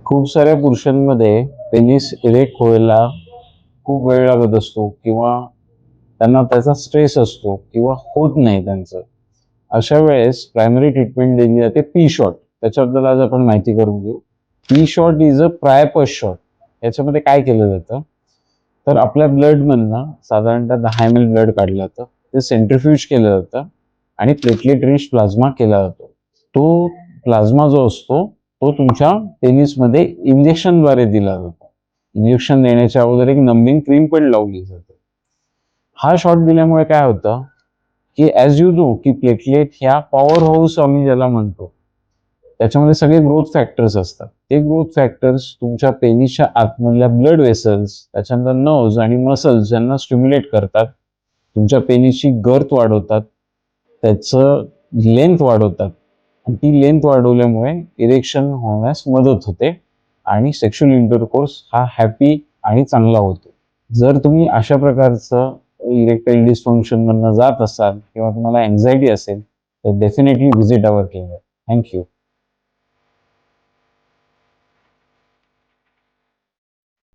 खूप साऱ्या पुरुषांमध्ये पेनिस इरेक्ट व्हायला खूप वेळ लागत असतो किंवा त्यांना त्याचा स्ट्रेस असतो किंवा होत नाही त्यांचं. अशा वेळेस प्रायमरी ट्रीटमेंट दिली जाते पी शॉट. त्याच्याबद्दल आज आपण माहिती करून घेऊ. P shot is a priapus shot. याच्यामध्ये काय केलं जातं, तर आपल्या ब्लडमधनं साधारणतः 10 ml ब्लड काढलं जातं, ते सेंट्रिफ्यूज केलं जातं आणि प्लेटलेट रिच प्लाझ्मा केला जातो. तो प्लाझ्मा जो असतो तो तुमच्या पेनिसमध्ये इंजेक्शनद्वारे दिला जातो. इंजेक्शन देण्याच्या अगोदर एक नंबिंग क्रीम पण लावली जाते. हा शॉट दिल्यामुळे काय होतं की ॲज यू नो की प्लेटलेट ह्या पॉवर हाऊस आम्ही ज्याला म्हणतो, त्याच्यामध्ये सगळे ग्रोथ फॅक्टर्स असतात. ते ग्रोथ फॅक्टर्स तुमच्या पेनिसच्या आतमधल्या ब्लड वेसल्स, त्याच्यानंतर नर्व्हज आणि मसल्स यांना स्टिम्युलेट करतात. तुमच्या पेनिसची गर्थ वाढवतात, त्याचं लेंथ वाढवतात आणि ती लेंथ वाढवल्यामुळे इरेक्शन होण्यास मदत होते आणि सेक्शुअल इंटरकोर्स हा हॅपी आणि चांगला होतो. जर तुम्ही अशा प्रकारचं इरेक्टाईल डिस्फंक्शन मधनं जात असाल किंवा तुम्हाला अँझायटी असेल तर डेफिनेटली व्हिजिट आवर क्लिनिक. थँक्यू.